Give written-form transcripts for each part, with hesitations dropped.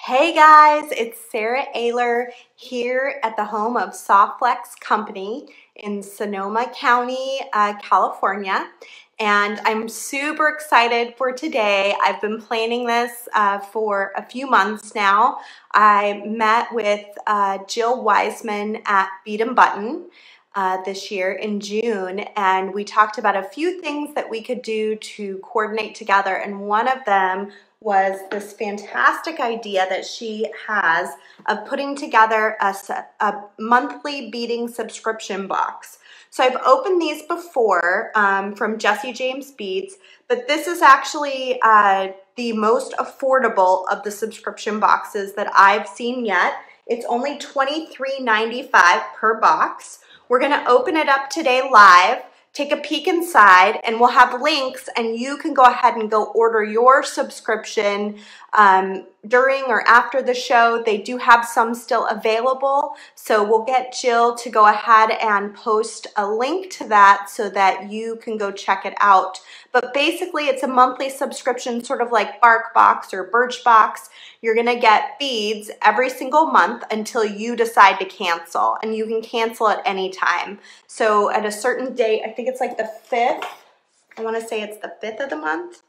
Hey guys, it's Sara Oehler here at the home of Softflex Company in Sonoma County, California. And I'm super excited for today. I've been planning this for a few months now. I met with Jill Wiseman at Beading this year in June, and we talked about a few things that we could do to coordinate together, and one of them was this fantastic idea that she has of putting together a monthly beading subscription box. So I've opened these before from Jesse James Beads, but this is actually the most affordable of the subscription boxes that I've seen yet. It's only $23.95 per box. We're gonna open it up today live, take a peek inside, and we'll have links, and you can go ahead and go order your subscription during or after the show. They do have some still available, so we'll get Jill to go ahead and post a link to that so that you can go check it out. But basically, it's a monthly subscription, sort of like BarkBox or Birchbox. You're gonna get beads every single month until you decide to cancel, and you can cancel at any time. So at a certain date, I think it's like the 5th. I wanna say it's the 5th of the month.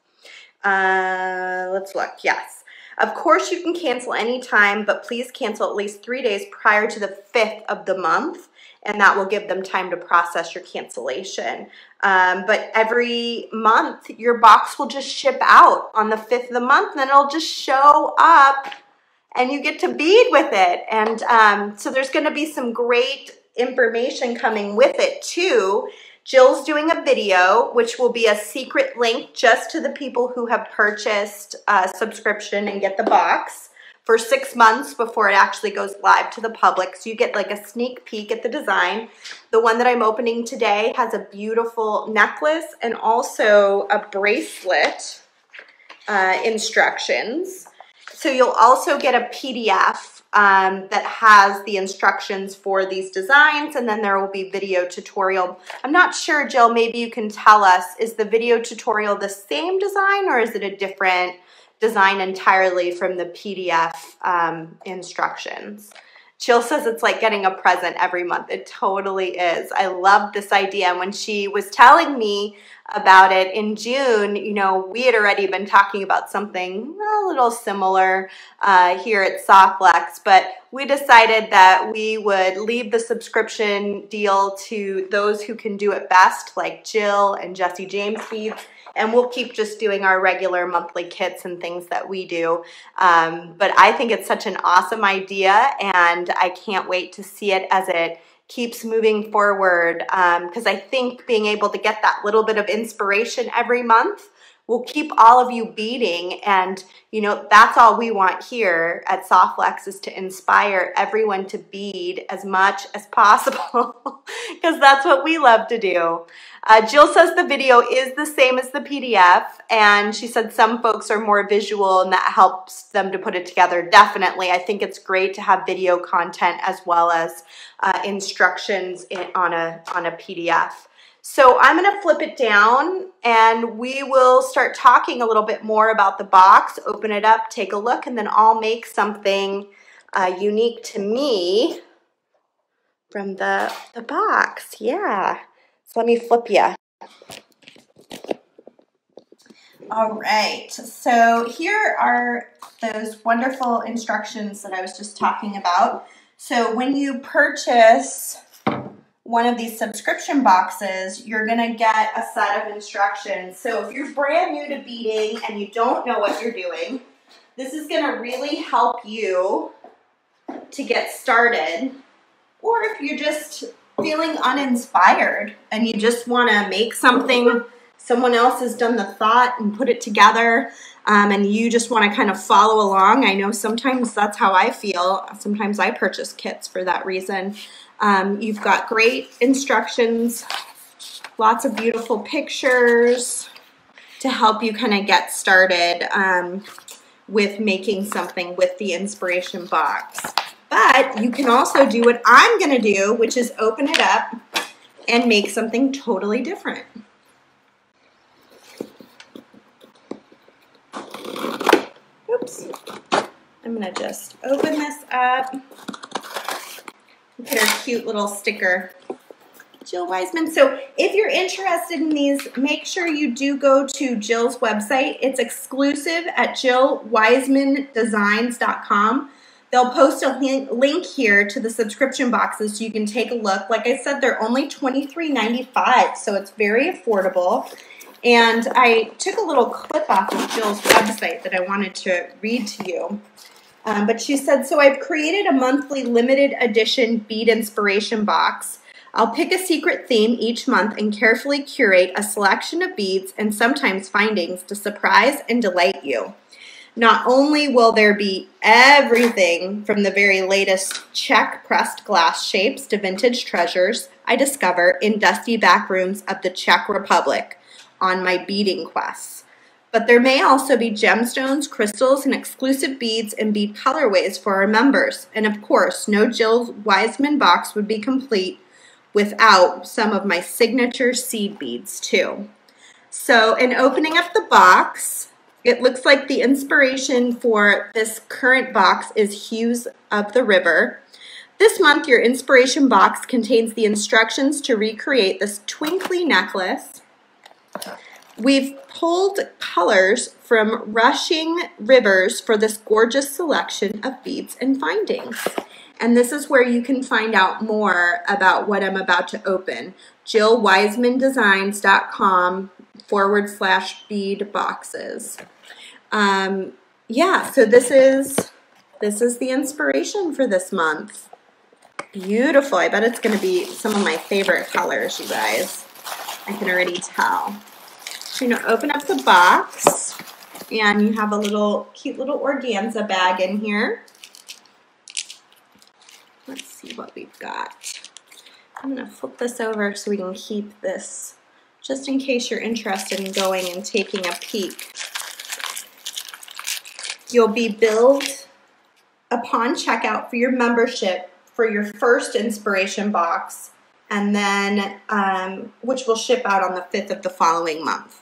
Let's look, yes. Of course you can cancel anytime, but please cancel at least 3 days prior to the 5th of the month, and that will give them time to process your cancellation. But every month, your box will just ship out on the 5th of the month, and then it'll just show up, and you get to bead with it. And so there's gonna be some great information coming with it too. Jill's doing a video, which will be a secret link just to the people who have purchased a subscription and get the box for 6 months before it actually goes live to the public. So you get like a sneak peek at the design. The one that I'm opening today has a beautiful necklace and also a bracelet instructions. So you'll also get a PDF that has the instructions for these designs, and then there will be video tutorial. I'm not sure, Jill, maybe you can tell us, is the video tutorial the same design, or is it a different design entirely from the PDF instructions? Jill says it's like getting a present every month. It totally is. I love this idea. And when she was telling me about it in June, you know, we had already been talking about something a little similar here at Softflex, but we decided that we would leave the subscription deal to those who can do it best, like Jill and Jesse James Beads, and we'll keep just doing our regular monthly kits and things that we do. But I think it's such an awesome idea, and I can't wait to see it as it keeps moving forward, because I think being able to get that little bit of inspiration every month will keep all of you beading. And you know, that's all we want here at Softflex, is to inspire everyone to bead as much as possible because that's what we love to do. Jill says the video is the same as the PDF, and she said some folks are more visual and that helps them to put it together. Definitely, I think it's great to have video content as well as instructions on a PDF. So I'm gonna flip it down, and we will start talking a little bit more about the box, open it up, take a look, and then I'll make something unique to me from the box. Yeah, so let me flip you. All right, so here are those wonderful instructions that I was just talking about. So when you purchase one of these subscription boxes, you're gonna get a set of instructions. So if you're brand new to beading and you don't know what you're doing, this is gonna really help you to get started. Or if you're just feeling uninspired and you just wanna make something, someone else has done the thought and put it together, and you just wanna kind of follow along. I know sometimes that's how I feel. Sometimes I purchase kits for that reason. You've got great instructions, lots of beautiful pictures to help you kind of get started with making something with the inspiration box. But you can also do what I'm going to do, which is open it up and make something totally different. Oops. I'm gonna just open this up. Look at her cute little sticker. Jill Wiseman. So if you're interested in these, make sure you do go to Jill's website. It's exclusive at jillwisemandesigns.com. They'll post a link here to the subscription boxes so you can take a look. Like I said, they're only $23.95, so it's very affordable. And I took a little clip off of Jill's website that I wanted to read to you. But she said, so I've created a monthly limited edition bead inspiration box. I'll pick a secret theme each month and carefully curate a selection of beads and sometimes findings to surprise and delight you. Not only will there be everything from the very latest Czech pressed glass shapes to vintage treasures I discover in dusty back rooms of the Czech Republic on my beading quests, but there may also be gemstones, crystals, and exclusive beads and bead colorways for our members. And of course, no Jill Wiseman box would be complete without some of my signature seed beads too. So in opening up the box, it looks like the inspiration for this current box is Hues of the River. This month, your inspiration box contains the instructions to recreate this twinkly necklace. We've pulled colors from rushing rivers for this gorgeous selection of beads and findings. And this is where you can find out more about what I'm about to open. jillwisemandesigns.com/bead boxes. Yeah, so this is the inspiration for this month. Beautiful. I bet it's going to be some of my favorite colors, you guys. I can already tell. So you're going to open up the box, and you have a cute little organza bag in here. Let's see what we've got. I'm going to flip this over so we can keep this just in case you're interested in going and taking a peek. You'll be billed upon checkout for your membership for your first inspiration box, and then which will ship out on the 5th of the following month.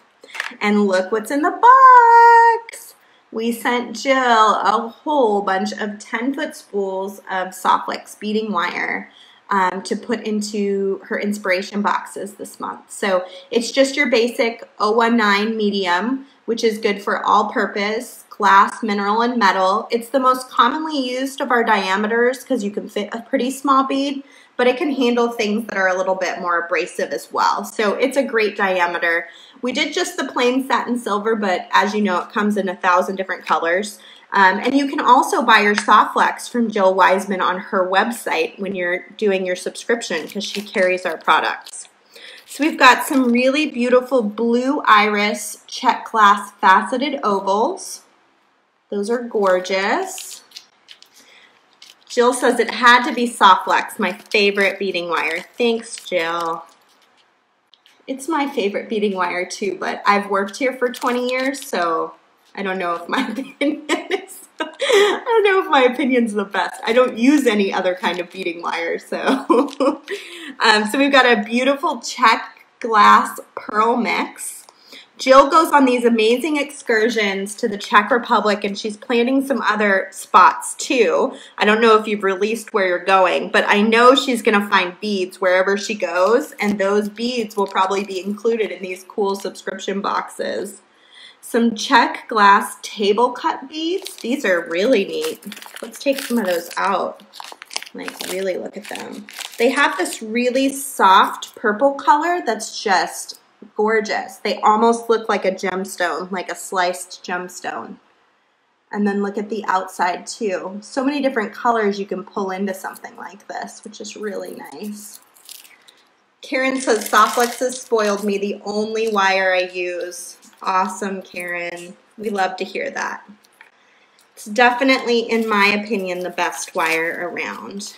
And look what's in the box. We sent Jill a whole bunch of 10-foot spools of Softflex beading wire to put into her inspiration boxes this month. So it's just your basic 019 medium, which is good for all purpose, glass, mineral, and metal. It's the most commonly used of our diameters because you can fit a pretty small bead, but it can handle things that are a little bit more abrasive as well. So it's a great diameter. We did just the plain satin silver, but as you know, it comes in 1,000 different colors. And you can also buy your Softflex from Jill Wiseman on her website when you're doing your subscription because she carries our products. So we've got some really beautiful blue iris Czech glass faceted ovals. Those are gorgeous. Jill says it had to be Softflex, my favorite beading wire. Thanks, Jill. It's my favorite beading wire too, but I've worked here for 20 years, so I don't know if my opinion's the best. I don't use any other kind of beading wire, so. So we've got a beautiful Czech glass pearl mix. Jill goes on these amazing excursions to the Czech Republic, and she's planning some other spots too. I don't know if you've released where you're going, but I know she's going to find beads wherever she goes, and those beads will probably be included in these cool subscription boxes. Some Czech glass table cut beads. These are really neat. Let's take some of those out. Like, really look at them. They have this really soft purple color that's just gorgeous. They almost look like a gemstone, like a sliced gemstone. And then look at the outside too. So many different colors you can pull into something like this, which is really nice. Karen says, Softflex has spoiled me, the only wire I use. Awesome, Karen. We love to hear that. It's definitely, in my opinion, the best wire around.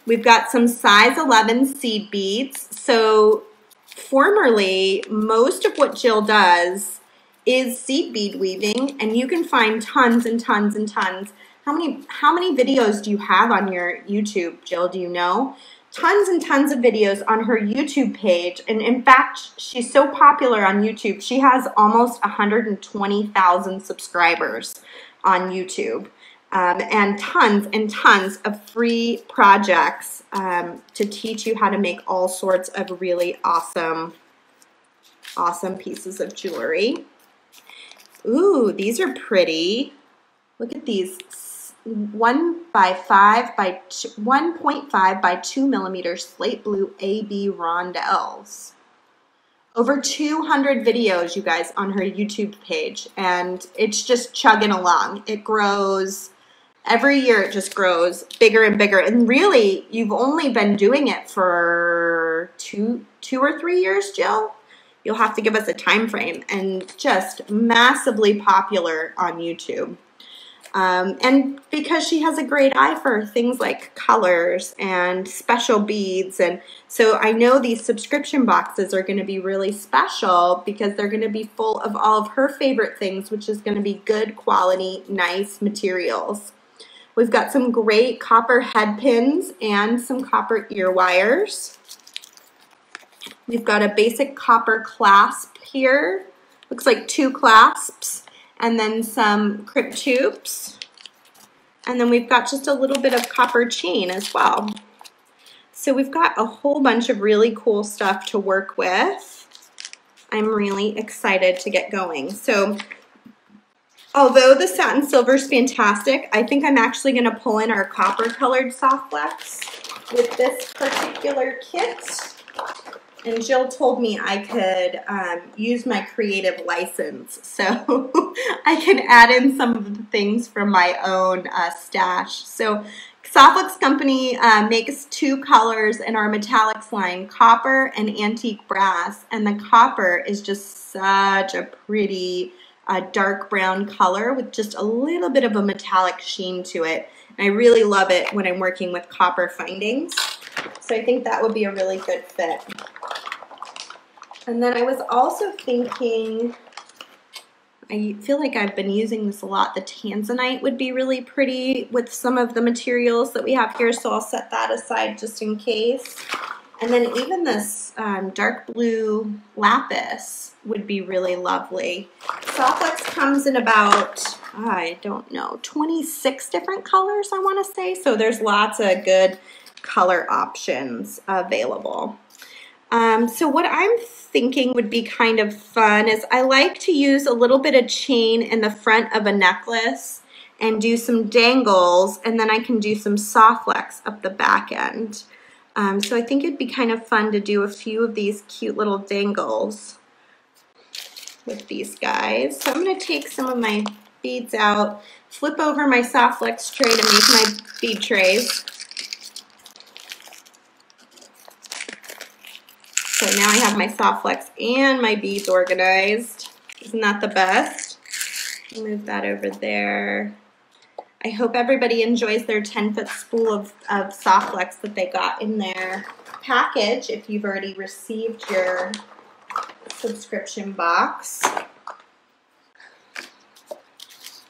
We've got some size 11 seed beads. So formerly, most of what Jill does is seed bead weaving, and you can find tons and tons and tons. How many videos do you have on your YouTube, Jill? Do you know? Tons and tons of videos on her YouTube page, and in fact, she's so popular on YouTube, she has almost 120,000 subscribers on YouTube. and tons of free projects to teach you how to make all sorts of really awesome pieces of jewelry. Ooh, these are pretty. Look at these 1.5 by 2 millimeter slate blue AB rondelles. Over 200 videos, you guys, on her YouTube page, and it's just chugging along. It grows. Every year it just grows bigger and bigger. And really, you've only been doing it for two or 3 years, Jill. You'll have to give us a time frame, and just massively popular on YouTube. And because she has a great eye for things like colors and special beads. And so I know these subscription boxes are going to be really special because they're going to be full of all of her favorite things, which is going to be good quality, nice materials. We've got some great copper head pins and some copper ear wires. We've got a basic copper clasp here. Looks like 2 clasps. And then some crimp tubes. And then we've got just a little bit of copper chain as well. So we've got a whole bunch of really cool stuff to work with. I'm really excited to get going. So although the satin silver is fantastic, I think I'm actually going to pull in our copper colored soft flex with this particular kit. And Jill told me I could use my creative license, so I can add in some of the things from my own stash. So Softflex Company makes 2 colors in our metallics line, copper and antique brass. And the copper is just such a pretty dark brown color with just a little bit of a metallic sheen to it. And I really love it when I'm working with copper findings. So I think that would be a really good fit. And then I was also thinking, I feel like I've been using this a lot, the tanzanite would be really pretty with some of the materials that we have here, so I'll set that aside just in case. And then even this dark blue lapis would be really lovely. Softflex comes in about, I don't know, 26 different colors, I want to say, so there's lots of good color options available. So what I'm thinking would be kind of fun is I like to use a little bit of chain in the front of a necklace and do some dangles, and then I can do some soft flex up the back end. So I think it'd be kind of fun to do a few of these cute little dangles with these guys. So I'm going to take some of my beads out, flip over my soft flex tray to make my bead trays. So now I have my soft flex and my beads organized. Isn't that the best? Move that over there. I hope everybody enjoys their 10-foot spool of soft flex that they got in their package if you've already received your subscription box.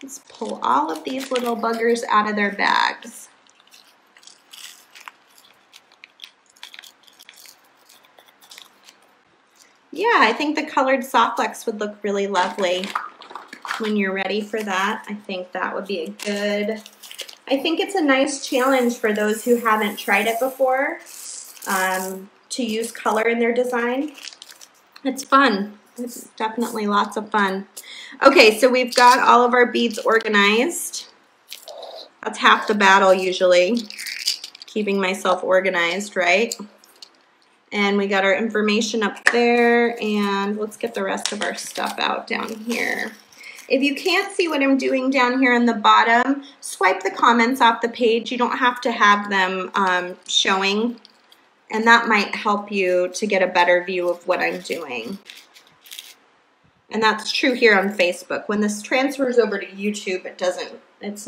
Let's pull all of these little buggers out of their bags. Yeah, I think the colored soft flex would look really lovely when you're ready for that. I think that would be a good, I think it's a nice challenge for those who haven't tried it before to use color in their design. It's fun. It's definitely lots of fun. Okay, so we've got all of our beads organized. That's half the battle usually, keeping myself organized, right? And we got our information up there, and let's get the rest of our stuff out down here. If you can't see what I'm doing down here on the bottom, swipe the comments off the page. You don't have to have them showing, and that might help you to get a better view of what I'm doing. And that's true here on Facebook. When this transfers over to YouTube, it doesn't, it's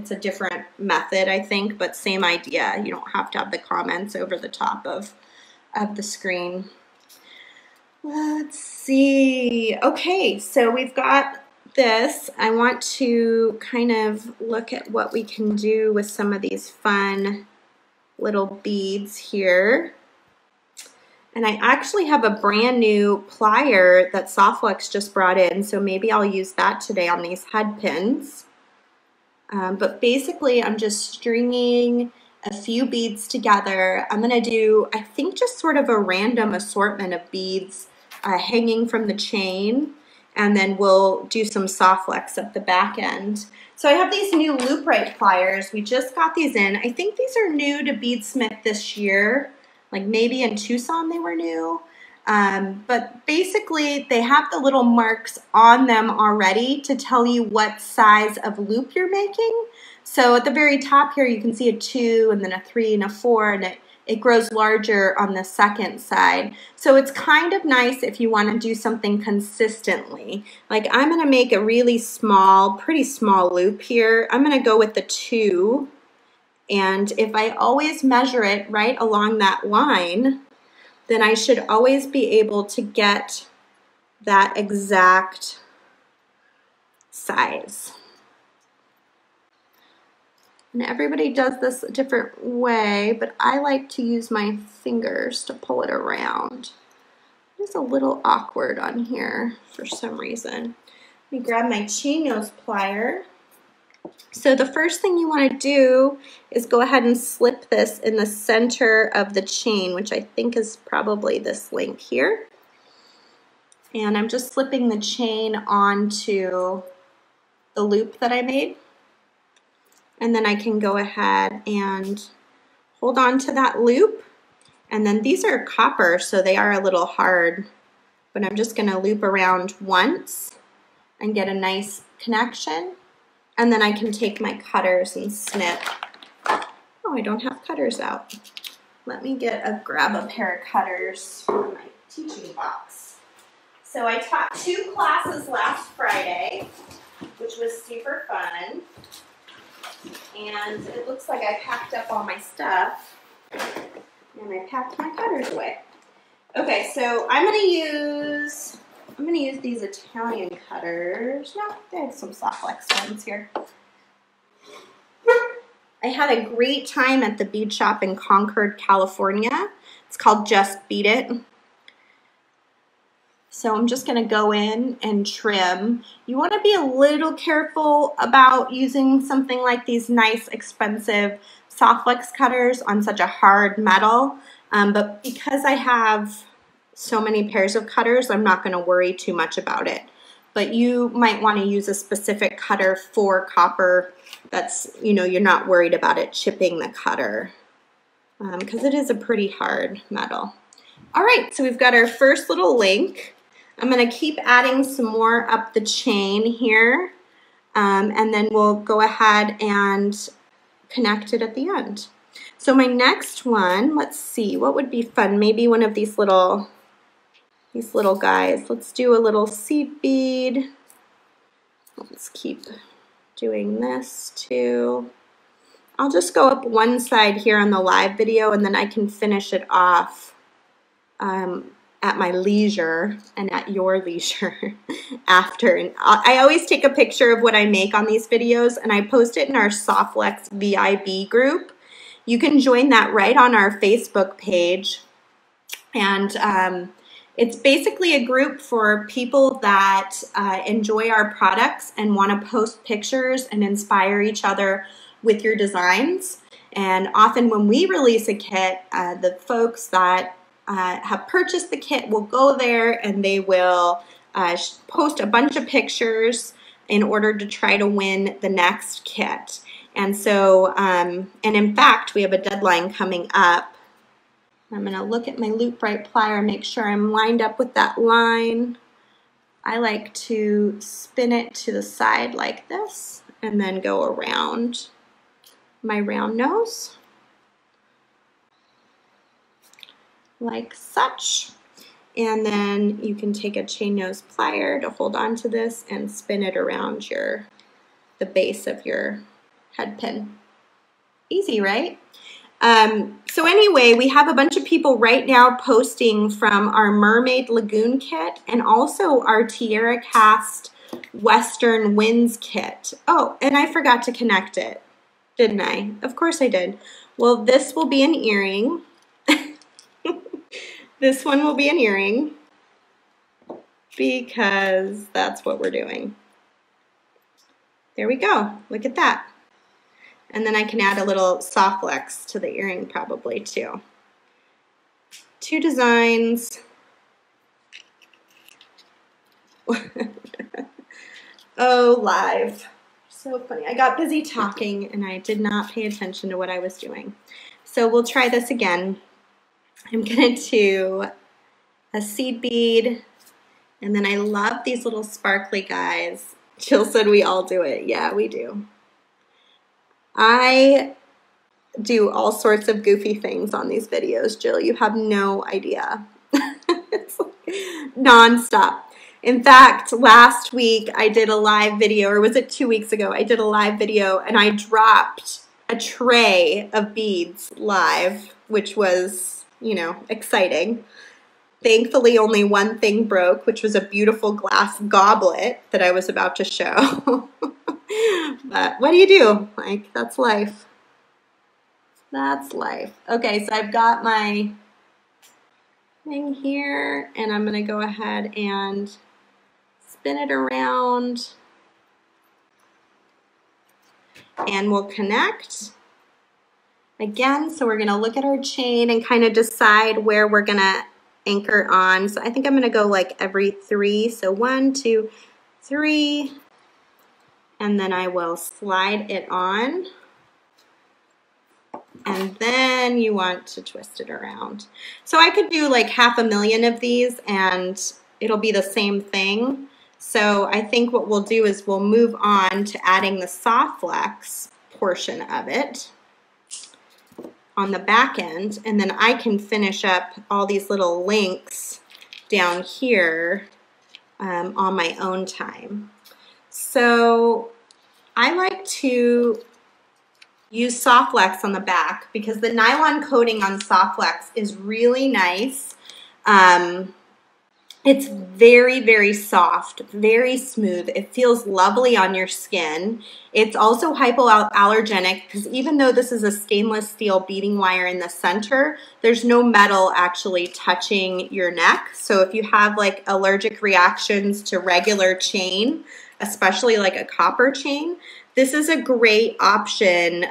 a different method, I think, but same idea. You don't have to have the comments over the top of the screen. Let's see. Okay, so we've got this. I want to kind of look at what we can do with some of these fun little beads here. And I actually have a brand new plier that Softflex just brought in, so maybe I'll use that today on these head pins. But basically I'm just stringing a few beads together. I'm gonna do, I think, just sort of a random assortment of beads hanging from the chain, and then we'll do some soft flex at the back end. So I have these new loop right pliers. We just got these in. I think these are new to Beadsmith this year, like maybe in Tucson they were new. But basically they have the little marks on them already to tell you what size of loop you're making. So at the very top here you can see a 2 and then a 3 and a 4, and it grows larger on the second side. So it's kind of nice if you want to do something consistently. Like I'm going to make a really small, pretty small loop here. I'm going to go with the 2, and if I always measure it right along that line, then I should always be able to get that exact size. And everybody does this a different way, but I like to use my fingers to pull it around. It's a little awkward on here for some reason. Let me grab my chain nose plier. So the first thing you want to do is go ahead and slip this in the center of the chain, which I think is probably this link here. And I'm just slipping the chain onto the loop that I made. And then I can go ahead and hold on to that loop. And then these are copper, so they are a little hard, but I'm just going to loop around once and get a nice connection. And then I can take my cutters and snip. Oh, I don't have cutters out. Let me grab a pair of cutters from my teaching box. So I taught 2 classes last Friday, which was super fun. And it looks like I packed up all my stuff and I packed my cutters away. Okay, so I'm gonna use these Italian cutters. No, they have some soft flex ones here. I had a great time at the bead shop in Concord, California. It's called Just Beat It. So I'm just gonna go in and trim. You wanna be a little careful about using something like these nice, expensive soft flex cutters on such a hard metal. But because I have so many pairs of cutters, I'm not gonna worry too much about it. But you might wanna use a specific cutter for copper that's, you're not worried about it chipping the cutter, because it is a pretty hard metal. All right, so we've got our first little link. I'm going to keep adding some more up the chain here, and then we'll go ahead and connect it at the end. So my next one, let's see, what would be fun? Maybe one of these little guys. Let's do a little seed bead. Let's keep doing this too. I'll just go up one side here on the live video, and then I can finish it off at my leisure and at your leisure after. And I always take a picture of what I make on these videos, and I post it in our SoftFlex VIB group. You can join that right on our Facebook page. And it's basically a group for people that enjoy our products and want to post pictures and inspire each other with your designs. And often when we release a kit, the folks that have purchased the kit will go there and they will post a bunch of pictures in order to try to win the next kit. And so, and in fact, we have a deadline coming up. I'm going to look at my loop right plier, make sure I'm lined up with that line. I like to spin it to the side like this and then go around my round nose like such. And then you can take a chain nose plier to hold on to this and spin it around the base of your head pin. Easy, right? So anyway, we have a bunch of people right now posting from our Mermaid Lagoon kit and also our Tierra Cast Western Winds kit. Oh, and I forgot to connect it, didn't I? Of course I did. Well, this will be an earring. This one will be an earring because that's what we're doing. There we go. Look at that. And then I can add a little soft flex to the earring probably too. 2 designs. Oh, live. So funny. I got busy talking and I did not pay attention to what I was doing. So we'll try this again. I'm going to do a seed bead, and then I love these little sparkly guys. Jill said we all do it. Yeah, we do. I do all sorts of goofy things on these videos, Jill. You have no idea. It's like nonstop. In fact, last week I did a live video, or was it 2 weeks ago? I did a live video and I dropped a tray of beads live, which was, you know, exciting. Thankfully, only one thing broke, which was a beautiful glass goblet that I was about to show. But what do you do? Like, that's life. That's life. Okay, so I've got my thing here, and I'm going to go ahead and spin it around, and we'll connect again. So we're going to look at our chain and kind of decide where we're going to anchor on. So I think I'm going to go like every 3. So 1, 2, 3, and then I will slide it on. And then you want to twist it around. So I could do like 500,000 of these and it'll be the same thing. So I think what we'll do is we'll move on to adding the soft flex portion of it on the back end, and then I can finish up all these little links down here on my own time. So I like to use soft flex on the back because the nylon coating on soft flex is really nice. It's very, very soft, very smooth. It feels lovely on your skin. It's also hypoallergenic because even though this is a stainless steel beading wire in the center, there's no metal actually touching your neck. So if you have like allergic reactions to regular chain, especially like a copper chain, this is a great option,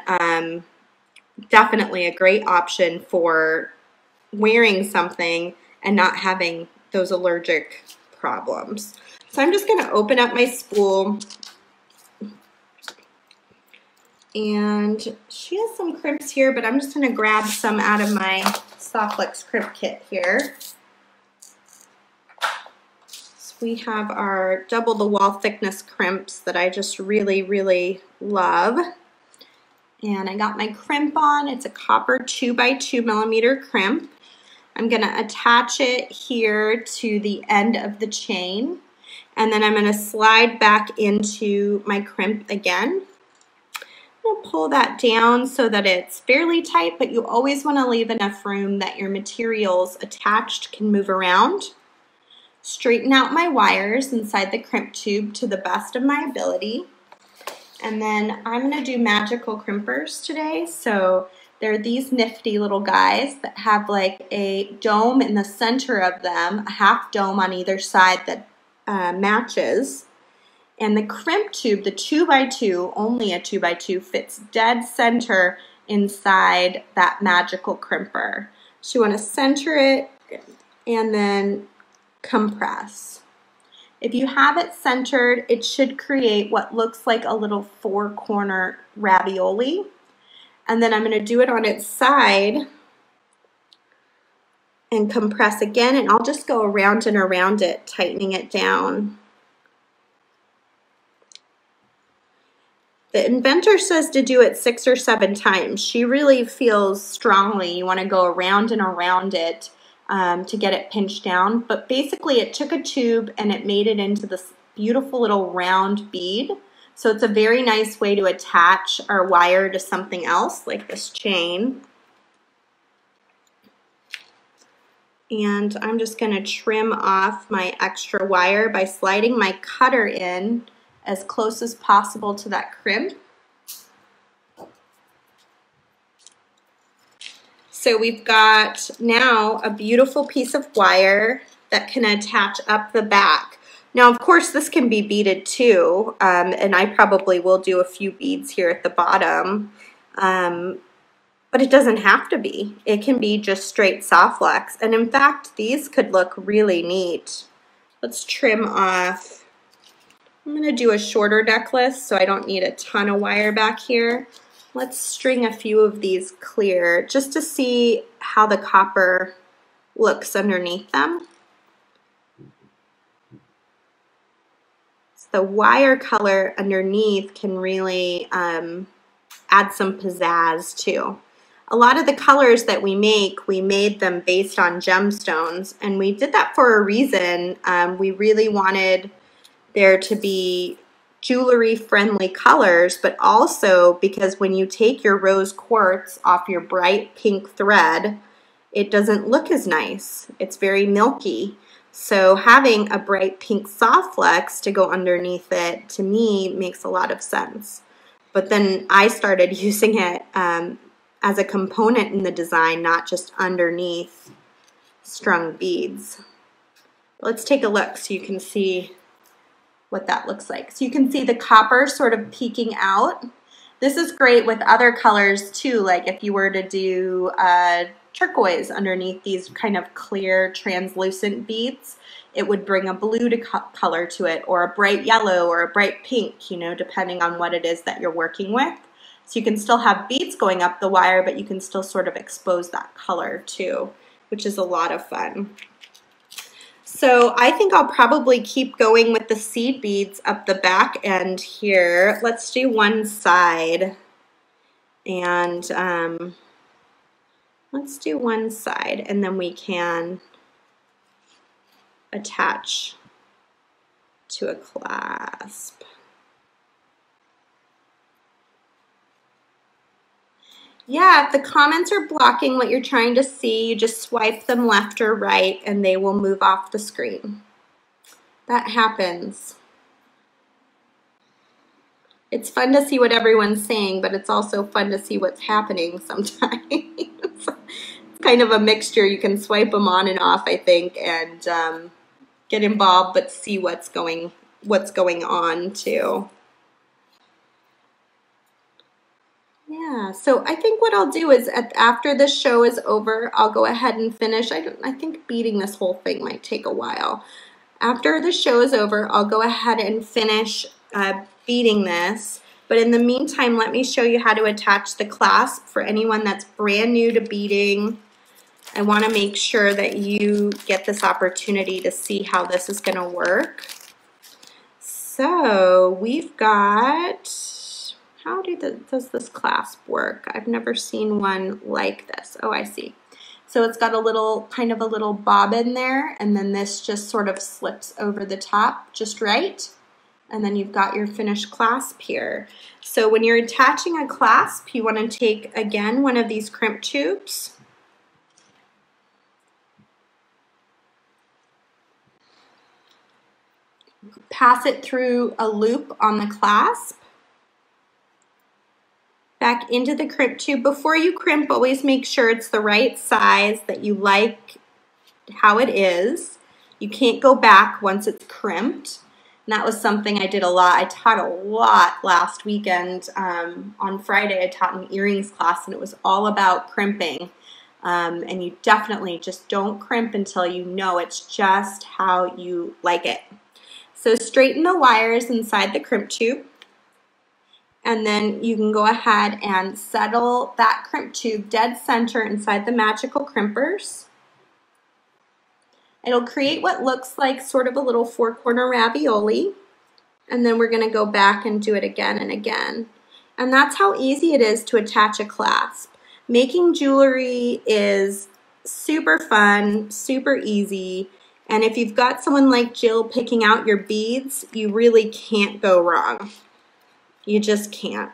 definitely a great option for wearing something and not having those allergic problems. So I'm just going to open up my spool, and she has some crimps here, but I'm just going to grab some out of my soft flex crimp kit here. So we have our double the wall thickness crimps that I just really, really love. And I got my crimp on. It's a copper 2x2 millimeter crimp. I'm going to attach it here to the end of the chain, and then I'm going to slide back into my crimp again. I'm going to pull that down so that it's fairly tight, but you always want to leave enough room that your materials attached can move around. Straighten out my wires inside the crimp tube to the best of my ability. And then I'm going to do magical crimpers today. So they're these nifty little guys that have like a dome in the center of them, a half dome on either side that matches. And the crimp tube, the 2x2, only a 2x2, fits dead center inside that magical crimper. So you want to center it and then compress. If you have it centered, it should create what looks like a little 4-corner ravioli. And then I'm going to do it on its side and compress again, and I'll just go around and around it, tightening it down. The inventor says to do it 6 or 7 times. She really feels strongly you want to go around and around it to get it pinched down. But basically it took a tube and it made it into this beautiful little round bead. So it's a very nice way to attach our wire to something else, like this chain. And I'm just going to trim off my extra wire by sliding my cutter in as close as possible to that crimp. So we've got now a beautiful piece of wire that can attach up the back. Now, of course, this can be beaded too, and I probably will do a few beads here at the bottom. But it doesn't have to be. It can be just straight soft flex. And in fact, these could look really neat. Let's trim off. I'm going to do a shorter necklace so I don't need a ton of wire back here. Let's string a few of these clear just to see how the copper looks underneath them. So the wire color underneath can really add some pizzazz too. A lot of the colors that we made them based on gemstones, and we did that for a reason. We really wanted there to be jewelry-friendly colors, but also because when you take your rose quartz off your bright pink thread, it doesn't look as nice. It's very milky. So having a bright pink soft flex to go underneath it, to me, makes a lot of sense. But then I started using it as a component in the design, not just underneath strung beads. Let's take a look so you can see what that looks like. So you can see the copper sort of peeking out. This is great with other colors too, like if you were to do turquoise underneath these kind of clear translucent beads, it would bring a blue color to it, or a bright yellow or a bright pink, you know, depending on what it is that you're working with. So you can still have beads going up the wire, but you can still sort of expose that color too, which is a lot of fun. So I think I'll probably keep going with the seed beads up the back end here. Let's do one side, and let's do one side, and then we can attach to a clasp. Yeah, if the comments are blocking what you're trying to see, you just swipe them left or right and they will move off the screen. That happens. It's fun to see what everyone's saying, but it's also fun to see what's happening sometimes. It's kind of a mixture. You can swipe them on and off, I think, and get involved, but see what's going on too. Yeah, so I think what I'll do is after this show is over, I'll go ahead and finish. I think beading this whole thing might take a while. After the show is over, I'll go ahead and finish beading this. But in the meantime, let me show you how to attach the clasp for anyone that's brand new to beading. I want to make sure that you get this opportunity to see how this is going to work. So we've got... How does this clasp work? I've never seen one like this. Oh, I see. So it's got a little, kind of a little bobbin there, and then this just sort of slips over the top just right. And then you've got your finished clasp here. So when you're attaching a clasp, you want to take, again, one of these crimp tubes. Pass it through a loop on the clasp. Back into the crimp tube. Before you crimp, always make sure it's the right size, that you like how it is. You can't go back once it's crimped. And that was something I did a lot. I taught a lot last weekend. On Friday, I taught an earrings class, and it was all about crimping. And you definitely just don't crimp until you know it's just how you like it. So straighten the wires inside the crimp tube. And then you can go ahead and settle that crimp tube dead center inside the magical crimpers. It'll create what looks like sort of a little four-corner ravioli. And then we're going to go back and do it again and again. And that's how easy it is to attach a clasp. Making jewelry is super fun, super easy. And if you've got someone like Jill picking out your beads, you really can't go wrong. You just can't.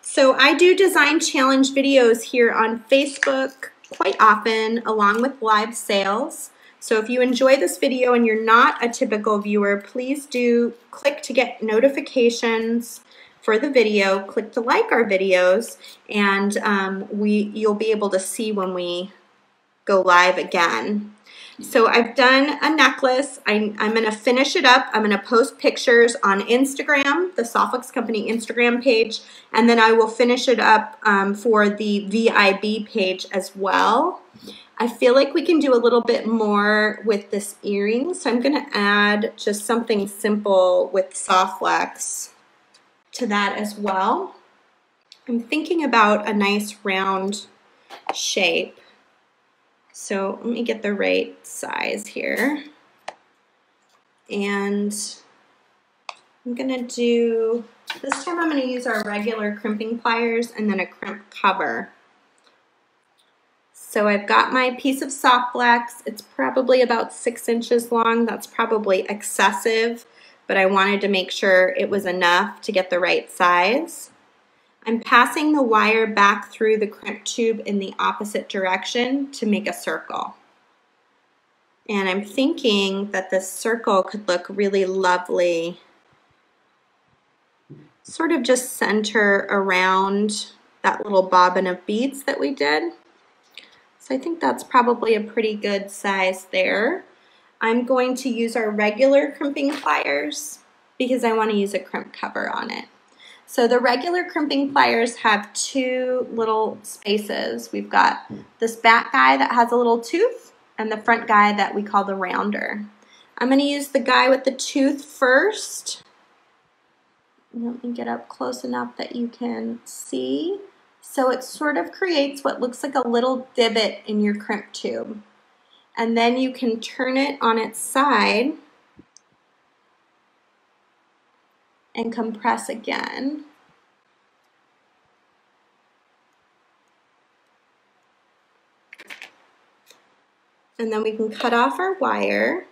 So I do design challenge videos here on Facebook quite often, along with live sales. So if you enjoy this video and you're not a typical viewer, please do click to get notifications for the video, click to like our videos, and you'll be able to see when we go live again. So I've done a necklace. I'm going to finish it up. I'm going to post pictures on Instagram, the Softflex Company Instagram page, and then I will finish it up for the VIB page as well. I feel like we can do a little bit more with this earring, so I'm going to add just something simple with Softflex to that as well. I'm thinking about a nice round shape. So let me get the right size here. And I'm gonna do, this time I'm gonna use our regular crimping pliers and then a crimp cover. So I've got my piece of Softflex. It's probably about 6 inches long. That's probably excessive, but I wanted to make sure it was enough to get the right size. I'm passing the wire back through the crimp tube in the opposite direction to make a circle. And I'm thinking that this circle could look really lovely, sort of just center around that little bobbin of beads that we did. So I think that's probably a pretty good size there. I'm going to use our regular crimping pliers because I want to use a crimp cover on it. So the regular crimping pliers have 2 little spaces. We've got this back guy that has a little tooth and the front guy that we call the rounder. I'm going to use the guy with the tooth first. Let me get up close enough that you can see. So it sort of creates what looks like a little divot in your crimp tube. And then you can turn it on its side and compress again. And then we can cut off our wire.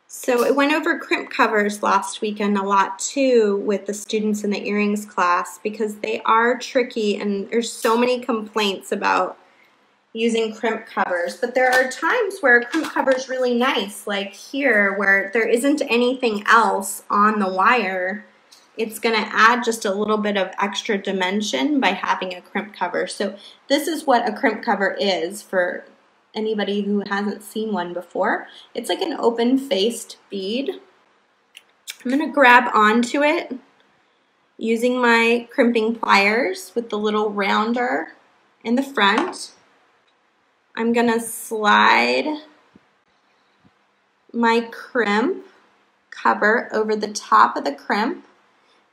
So I went over crimp covers last weekend a lot too with the students in the earrings class because they are tricky and there's so many complaints about using crimp covers. But there are times where a crimp cover is really nice, like here where there isn't anything else on the wire. It's going to add just a little bit of extra dimension by having a crimp cover. So this is what a crimp cover is for anybody who hasn't seen one before. It's like an open-faced bead. I'm going to grab onto it using my crimping pliers with the little rounder in the front. I'm going to slide my crimp cover over the top of the crimp,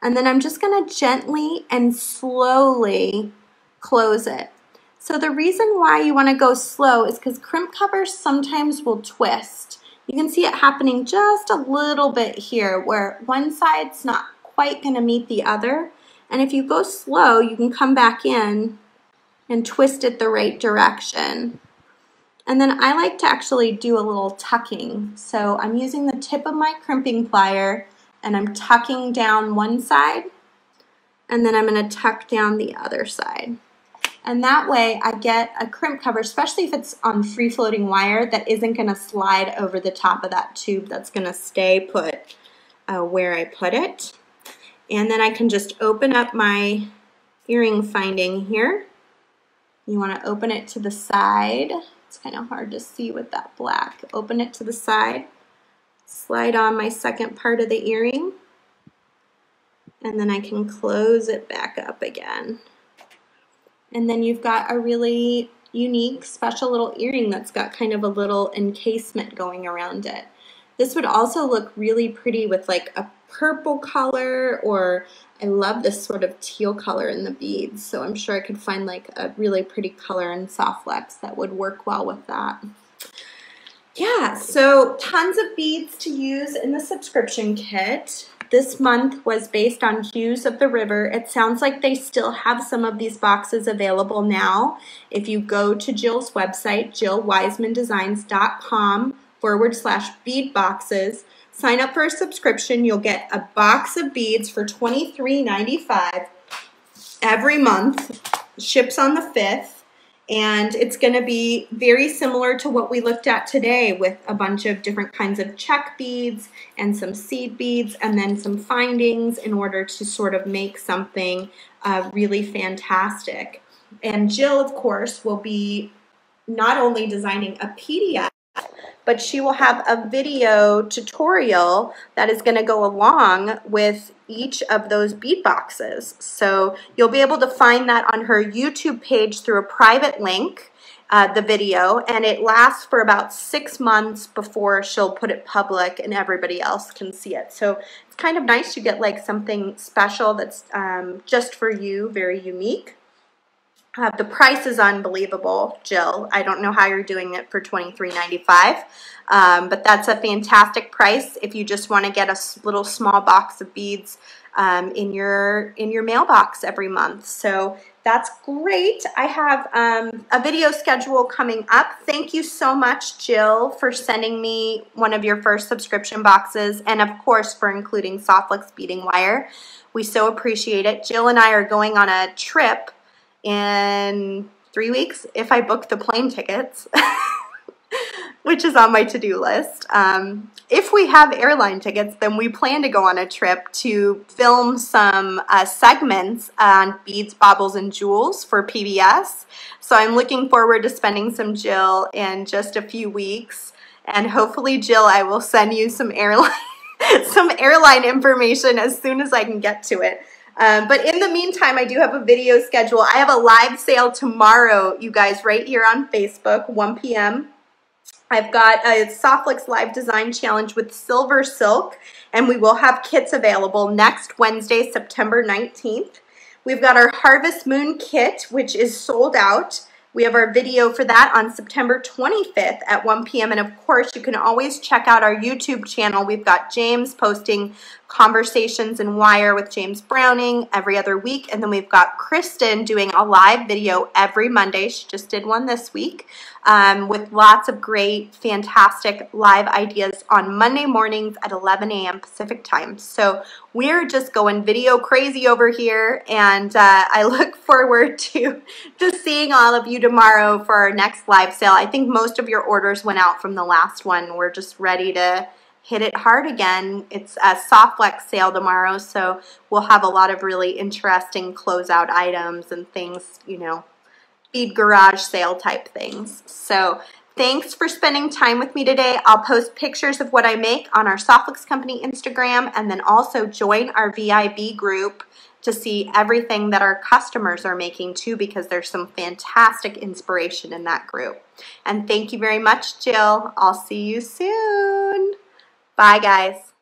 and then I'm just going to gently and slowly close it. So the reason why you want to go slow is because crimp covers sometimes will twist. You can see it happening just a little bit here where one side's not quite going to meet the other. And if you go slow, you can come back in and twist it the right direction. And then I like to actually do a little tucking. So I'm using the tip of my crimping plier and I'm tucking down one side and then I'm going to tuck down the other side. And that way I get a crimp cover, especially if it's on free-floating wire, that isn't going to slide over the top of that tube. That's going to stay put where I put it. And then I can just open up my earring finding here. You want to open it to the side. It's kind of hard to see with that black. Open it to the side. Slide on my second part of the earring. And then I can close it back up again. And then you've got a really unique, special little earring that's got kind of a little encasement going around it. This would also look really pretty with like a purple color, or I love this sort of teal color in the beads. So I'm sure I could find like a really pretty color in Softflex that would work well with that. Yeah, so tons of beads to use in the subscription kit. This month was based on Hues of the River. It sounds like they still have some of these boxes available now. If you go to Jill's website, jillwisemandesigns.com/bead boxes, sign up for a subscription. You'll get a box of beads for $23.95 every month. Ships on the 5th. And it's going to be very similar to what we looked at today with a bunch of different kinds of check beads and some seed beads and then some findings in order to sort of make something really fantastic. And Jill, of course, will be not only designing a PDF but she will have a video tutorial that is going to go along with each of those bead boxes. So you'll be able to find that on her YouTube page through a private link, the video, and it lasts for about 6 months before she'll put it public and everybody else can see it. So it's kind of nice. You get like something special that's just for you, very unique. The price is unbelievable, Jill. I don't know how you're doing it for $23.95, but that's a fantastic price if you just want to get a little small box of beads in your mailbox every month. So that's great. I have a video schedule coming up. Thank you so much, Jill, for sending me one of your first subscription boxes, and of course for including Softflex beading wire. We so appreciate it. Jill and I are going on a trip in 3 weeks if I book the plane tickets, which is on my to-do list. If we have airline tickets, then we plan to go on a trip to film some segments on beads, baubles, and jewels for PBS. So I'm looking forward to spending some Jill in just a few weeks, and hopefully, Jill, I will send you some airline information as soon as I can get to it. But in the meantime, I do have a video schedule. I have a live sale tomorrow, you guys, right here on Facebook, 1 p.m. I've got a Softflex Live Design Challenge with Silver Silk, and we will have kits available next Wednesday, September 19th. We've got our Harvest Moon kit, which is sold out. We have our video for that on September 25th at 1 p.m. And of course, you can always check out our YouTube channel. We've got James posting Conversations in Wire with James Browning every other week. And then we've got Kristen doing a live video every Monday. She just did one this week with lots of great, fantastic live ideas on Monday mornings at 11 a.m. Pacific time. So we're just going video crazy over here, and I look forward to seeing all of you tomorrow for our next live sale. I think most of your orders went out from the last one. We're just ready to hit it hard again. It's a Softflex sale tomorrow, so we'll have a lot of really interesting closeout items and things, you know, bead garage sale type things. So thanks for spending time with me today. I'll post pictures of what I make on our Softflex Company Instagram, and then also join our VIB group to see everything that our customers are making too, because there's some fantastic inspiration in that group. And thank you very much, Jill. I'll see you soon. Bye, guys.